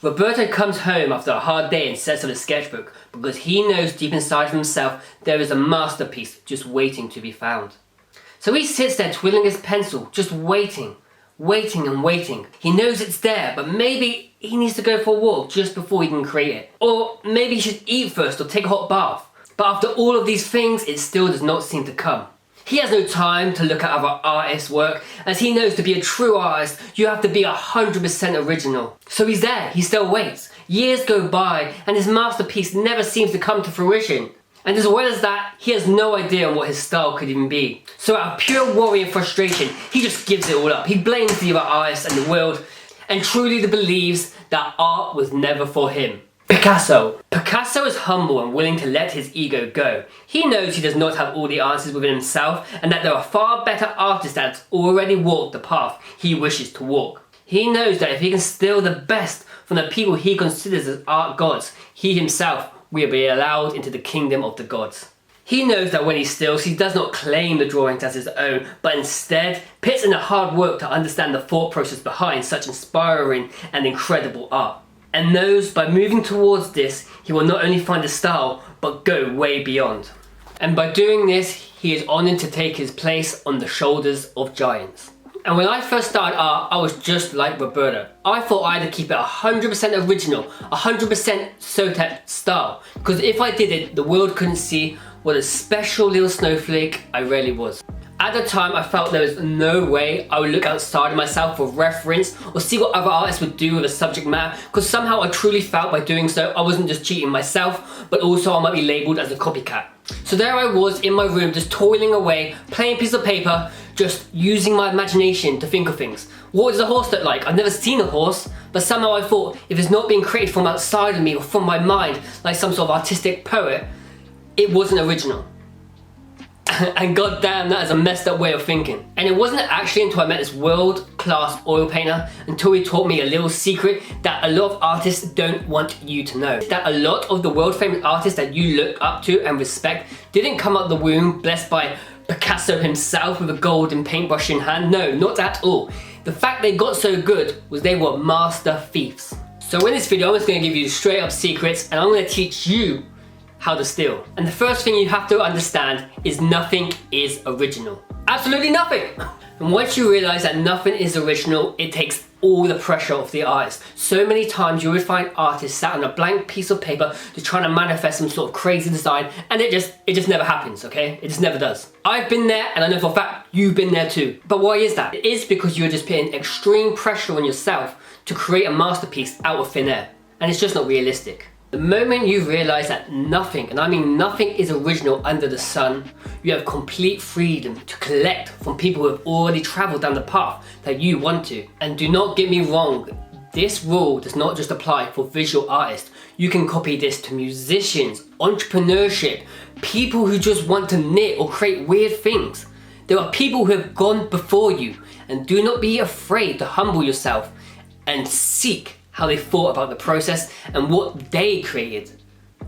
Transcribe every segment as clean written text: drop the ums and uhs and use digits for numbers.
Roberto comes home after a hard day and sets up a sketchbook because he knows deep inside of himself there is a masterpiece just waiting to be found. So he sits there twiddling his pencil, just waiting and waiting. He knows it's there, but maybe he needs to go for a walk just before he can create it. Or maybe he should eat first or take a hot bath. But after all of these things, it still does not seem to come. He has no time to look at other artists' work, as he knows to be a true artist, you have to be 100% original. So he's there, he still waits. Years go by, and his masterpiece never seems to come to fruition. And as well as that, he has no idea on what his style could even be. So out of pure worry and frustration, he just gives it all up. He blames the other artists and the world, and truly believes that art was never for him. Picasso. Picasso is humble and willing to let his ego go. He knows he does not have all the answers within himself and that there are far better artists that have already walked the path he wishes to walk. He knows that if he can steal the best from the people he considers as art gods, he himself will be allowed into the kingdom of the gods. He knows that when he steals, he does not claim the drawings as his own, but instead puts in the hard work to understand the thought process behind such inspiring and incredible art. And knows by moving towards this, he will not only find a style, but go way beyond. And by doing this, he is honoured to take his place on the shoulders of giants. And when I first started art, I was just like Roberto. I thought I had to keep it 100% original, 100% Sotep style. Because if I did it, the world couldn't see what a special little snowflake I really was. At the time, I felt there was no way I would look outside of myself for reference or see what other artists would do with a subject matter, because somehow I truly felt by doing so, I wasn't just cheating myself, but also I might be labelled as a copycat. So there I was in my room, just toiling away, playing a piece of paper, just using my imagination to think of things. What does a horse look like? I've never seen a horse, but somehow I thought if it's not being created from outside of me or from my mind, like some sort of artistic poet, it wasn't original. And goddamn, that is a messed up way of thinking. And it wasn't actually until I met this world-class oil painter, until he taught me a little secret that a lot of artists don't want you to know. That a lot of the world-famous artists that you look up to and respect didn't come out the womb blessed by Picasso himself with a golden paintbrush in hand. No, not at all. The fact they got so good was they were master thieves. So in this video, I'm just going to give you straight up secrets, and I'm going to teach you how to steal. And the first thing you have to understand is nothing is original. Absolutely nothing! And once you realize that nothing is original, it takes all the pressure off the artist. So many times you would find artists sat on a blank piece of paper just trying to manifest some sort of crazy design, and it just never happens, okay? It just never does. I've been there, and I know for a fact you've been there too. But why is that? It is because you're just putting extreme pressure on yourself to create a masterpiece out of thin air. And it's just not realistic. The moment you realize that nothing, and I mean nothing, is original under the sun, you have complete freedom to collect from people who have already traveled down the path that you want to. And do not get me wrong, this rule does not just apply for visual artists. You can copy this to musicians, entrepreneurship, people who just want to knit or create weird things. There are people who have gone before you, and do not be afraid to humble yourself and seek how they thought about the process and what they created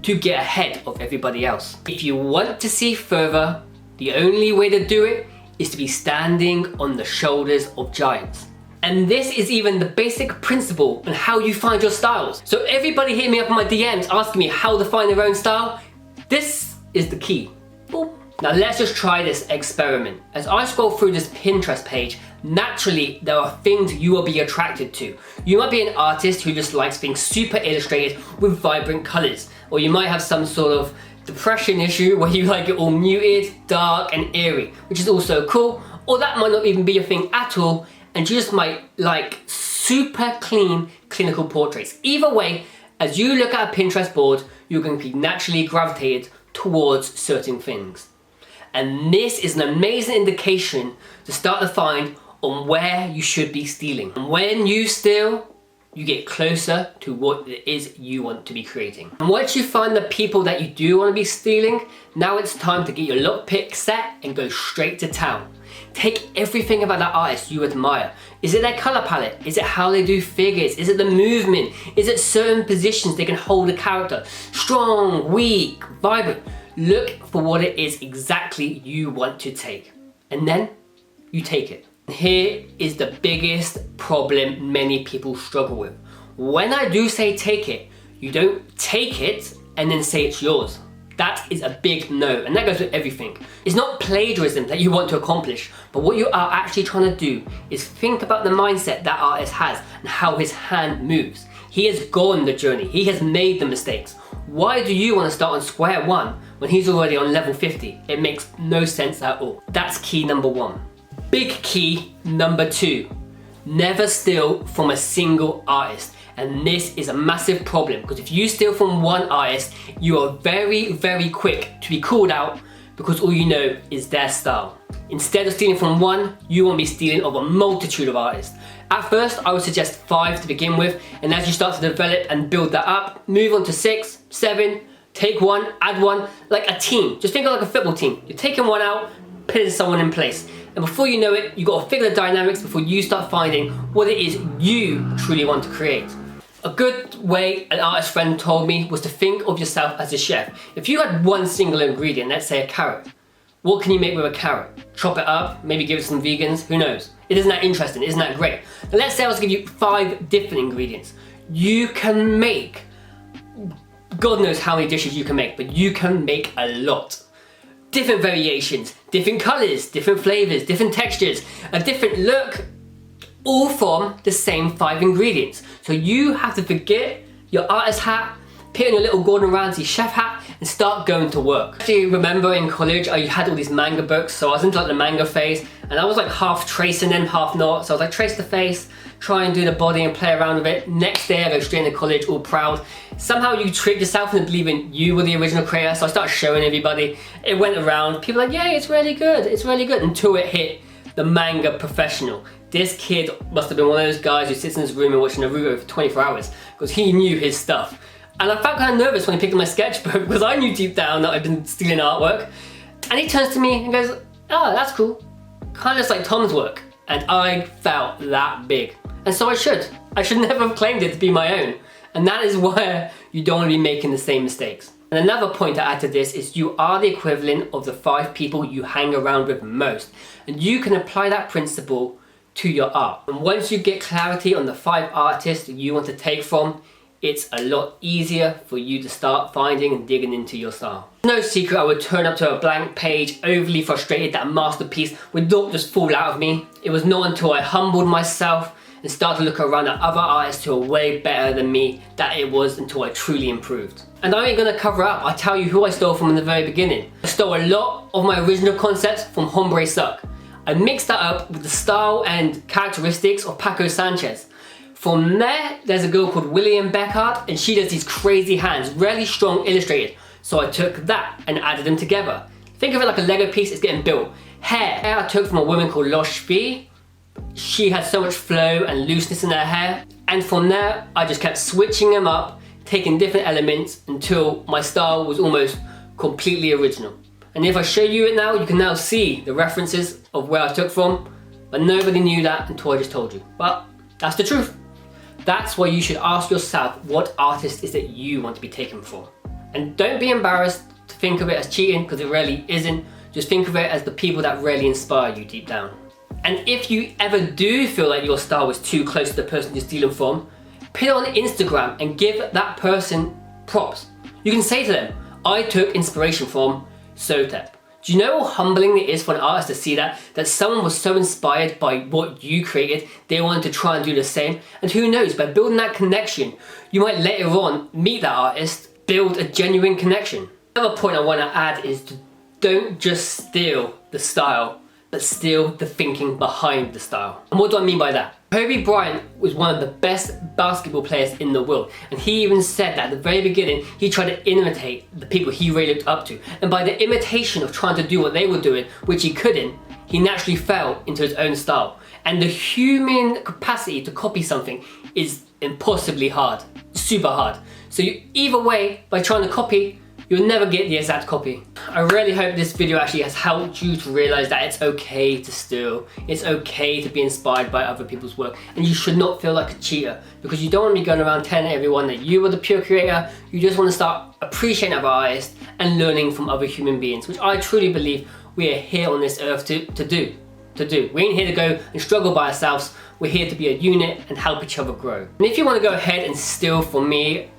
to get ahead of everybody else. If you want to see further, the only way to do it is to be standing on the shoulders of giants. And this is even the basic principle on how you find your styles. So everybody hit me up on my DMs asking me how to find their own style. This is the key. Boop. Now let's just try this experiment. As I scroll through this Pinterest page, naturally there are things you will be attracted to. You might be an artist who just likes things super illustrated with vibrant colours. Or you might have some sort of depression issue where you like it all muted, dark and eerie, which is also cool. Or that might not even be a thing at all, and you just might like super clean clinical portraits. Either way, as you look at a Pinterest board, you're going to be naturally gravitated towards certain things. And this is an amazing indication to start to find on where you should be stealing. And when you steal, you get closer to what it is you want to be creating. And once you find the people that you do want to be stealing, now it's time to get your lockpick set and go straight to town. Take everything about that artist you admire. Is it their color palette? Is it how they do figures? Is it the movement? Is it certain positions they can hold a character? Strong, weak, vibrant. Look for what it is exactly you want to take. And then you take it. Here is the biggest problem many people struggle with. When I do say take it, you don't take it and then say it's yours. That is a big no, and that goes with everything. It's not plagiarism that you want to accomplish, but what you are actually trying to do is think about the mindset that artist has and how his hand moves. He has gone the journey, he has made the mistakes. Why do you want to start on square one when he's already on level 50? It makes no sense at all. That's key number one. Big key number two, never steal from a single artist. And this is a massive problem, because if you steal from one artist, you are very, very quick to be called out because all you know is their style. Instead of stealing from one, you want to be stealing of a multitude of artists. At first, I would suggest 5 to begin with, and as you start to develop and build that up, move on to 6, 7, take one, add one, like a team. Just think of like a football team. You're taking one out, putting someone in place. And before you know it, you've got to figure the dynamics before you start finding what it is you truly want to create. A good way an artist friend told me was to think of yourself as a chef. If you had one single ingredient, let's say a carrot, what can you make with a carrot? Chop it up, maybe give it to some vegans, who knows? It isn't that interesting, isn't that great? Now let's say I was to give you 5 different ingredients. You can make, God knows how many dishes you can make, but you can make a lot. Different variations, different colors, different flavors, different textures, a different look, all from the same 5 ingredients. So you have to forget your artist hat, put on your little Gordon Ramsay chef hat, and start going to work. Actually, remember in college I had all these manga books, so I was into like the manga phase, and I was like half tracing them, half not. So I was like, trace the face, try and do the body and play around with it. Next day I go straight into college, all proud. Somehow you tricked yourself into believing you were the original creator, so I started showing everybody. It went around, people were like, yeah, it's really good, until it hit the manga professional. This kid must have been one of those guys who sits in his room and watches Naruto for 24 hours because he knew his stuff. And I felt kind of nervous when he picked up my sketchbook because I knew deep down that I'd been stealing artwork. And he turns to me and goes, oh, that's cool. Kind of just like Tom's work. And I felt that big. And so I should. I should never have claimed it to be my own. And that is where you don't want to be making the same mistakes. And another point to add to this is you are the equivalent of the 5 people you hang around with most. And you can apply that principle to your art. And once you get clarity on the 5 artists that you want to take from, it's a lot easier for you to start finding and digging into your style. No secret I would turn up to a blank page overly frustrated that a masterpiece would not just fall out of me. It was not until I humbled myself and started to look around at other artists who are way better than me that it was until I truly improved. And I ain't gonna cover up, I tell you who I stole from in the very beginning. I stole a lot of my original concepts from Hombre Suck. I mixed that up with the style and characteristics of Paco Sanchez. From there, there's a girl called William Beckhardt, and she does these crazy hands, really strong illustrated. So I took that and added them together. Think of it like a Lego piece, it's getting built. Hair I took from a woman called Losh Fee. She had so much flow and looseness in her hair. And from there, I just kept switching them up, taking different elements until my style was almost completely original. And if I show you it now, you can now see the references of where I took from, but nobody knew that until I just told you. But that's the truth. That's why you should ask yourself what artist is that you want to be taken from. And don't be embarrassed to think of it as cheating, because it really isn't. Just think of it as the people that really inspire you deep down. And if you ever do feel like your style was too close to the person you're stealing from, put it on Instagram and give that person props. You can say to them, I took inspiration from Sotep. Do you know how humbling it is for an artist to see that someone was so inspired by what you created, they wanted to try and do the same? And who knows, by building that connection, you might later on meet that artist, build a genuine connection. Another point I want to add is to don't just steal the style, but steal the thinking behind the style. And what do I mean by that? Kobe Bryant was one of the best basketball players in the world, and he even said that at the very beginning he tried to imitate the people he really looked up to, and by the imitation of trying to do what they were doing, which he couldn't, he naturally fell into his own style. And the human capacity to copy something is impossibly hard, super hard. So either way, by trying to copy, you'll never get the exact copy. I really hope this video actually has helped you to realize that it's okay to steal. It's okay to be inspired by other people's work, and you should not feel like a cheater, because you don't want to be going around telling everyone that you were the pure creator. You just want to start appreciating other artists and learning from other human beings, which I truly believe we are here on this earth to do. to do. We ain't here to go and struggle by ourselves. We're here to be a unit and help each other grow. And if you want to go ahead and steal from me,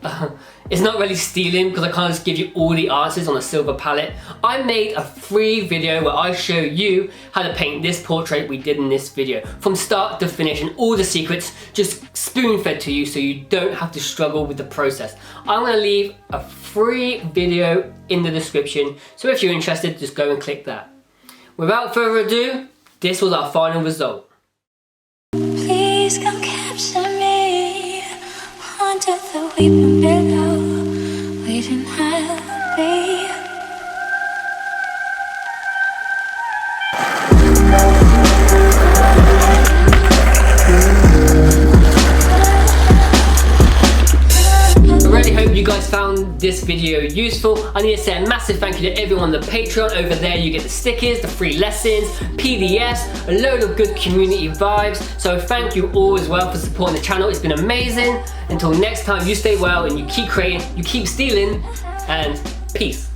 it's not really stealing because I can't just give you all the answers on a silver palette. I made a free video where I show you how to paint this portrait we did in this video from start to finish, and all the secrets just spoon-fed to you so you don't have to struggle with the process. I'm going to leave a free video in the description, so if you're interested, just go and click that. Without further ado, this was our final result. Please come capture me under the weeping willow, waiting I'll be. I really hope you guys found this video useful. I need to say a massive thank you to everyone on the Patreon. Over there you get the stickers, the free lessons, PDFs, a load of good community vibes. So thank you all as well for supporting the channel. It's been amazing. Until next time, you stay well and you keep creating, you keep stealing, and peace.